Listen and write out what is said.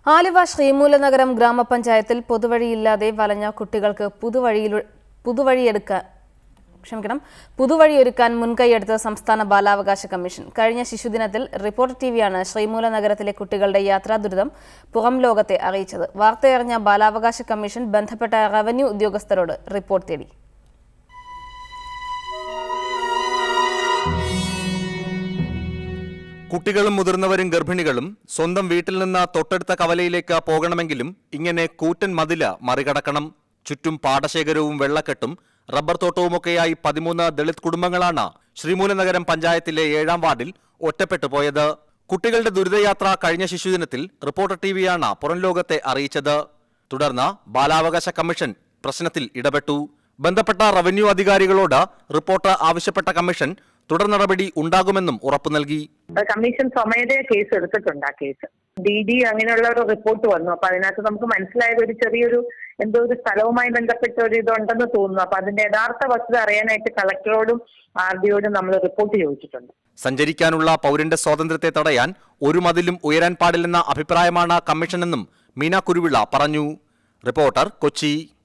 ആലുവ ശ്രീമൂലനഗരം ഗ്രാമപഞ്ചായത്തിൽ പൊതുവഴിയില്ലാതെ വലഞ്ഞ കുട്ടികൾക്ക് പുതുവഴിയൊരുക്കാൻ മുൻകൈയെടുത്ത സംസ്ഥാന ബാലാവകാശ കമ്മീഷൻ. കഴിഞ്ഞ ശിശുദിനത്തിൽ റിപ്പോർട്ടർ ടിവിയാണ് ശ്രീമൂലനഗരത്തിലെ കുട്ടികളുടെ യാത്രാ ദുരിതം പുറം ലോകത്തെ അറിയിച്ചത്. വാർത്തയറിഞ്ഞ ബാലാവകാശ കമ്മീഷൻ ബന്ധപ്പെട്ട റവന്യൂ ഉദ്യോഗസ്ഥരോട് റിപ്പോർട്ട് തേടി. കുട്ടികളും മുതിർന്നവരും ഗർഭിണികളും സ്വന്തം വീട്ടിൽ നിന്ന് തൊട്ടടുത്ത കവലയിലേക്ക് പോകണമെങ്കിലും ഇങ്ങനെ കൂറ്റൻ മതില് മറികടക്കണം. ചുറ്റും പാടശേഖരവും വെള്ളക്കെട്ടും റബ്ബർ തോട്ടവുമൊക്കെയായി 13 ദളിത് കുടുംബങ്ങളാണ് ശ്രീമൂലനഗരം പഞ്ചായത്തിലെ 7ാം വാർഡിൽ ഒറ്റപ്പെട്ടു പോയത്. കുട്ടികളുടെ ദുരിതയാത്ര കഴിഞ്ഞ ശിശുദിനത്തിൽ റിപ്പോർട്ടർ ടിവിയാണ് പുറം ലോകത്തെ അറിയിച്ചത്. തുടർന്ന് ബാലാവകാശ കമ്മീഷൻ പ്രശ്നത്തിൽ ഇടപെട്ടു. ബന്ധപ്പെട്ട റവന്യൂ അധികാരികളോട് റിപ്പോർട്ട് ആവശ്യപ്പെട്ട കമ്മീഷൻ തുടർ നടപടി ഉണ്ടാകുമെന്നും ഉറപ്പു നൽകി. കമ്മീഷൻ സ്വമേധയാ കേസ് എടുത്തിട്ടുണ്ട്. ആ കേസ് DD അങ്ങനെയുള്ള ഒരു റിപ്പോർട്ട് വന്നു. അപ്പൊ അതിനകത്ത് നമുക്ക് മനസ്സിലായത് ഒരു ചെറിയൊരു എന്തോ ഒരു സ്ഥലവുമായി ബന്ധപ്പെട്ട ഒരു ഇതുണ്ടെന്ന് തോന്നുന്നു. അപ്പൊ അതിന്റെ യഥാർത്ഥ വസ്തുത അറിയാനായിട്ട് കളക്ടറോടും RDയോടും നമ്മൾ റിപ്പോർട്ട് ചോദിച്ചിട്ടുണ്ട്. സഞ്ചരിക്കാനുള്ള പൗരന്റെ സ്വാതന്ത്ര്യത്തെ തടയാൻ ഒരു മതിലും ഉയരാൻ പാടില്ലെന്ന അഭിപ്രായമാണ് കമ്മീഷനെന്നും മീന കുരുവിള പറഞ്ഞു. റിപ്പോർട്ടർ, കൊച്ചി.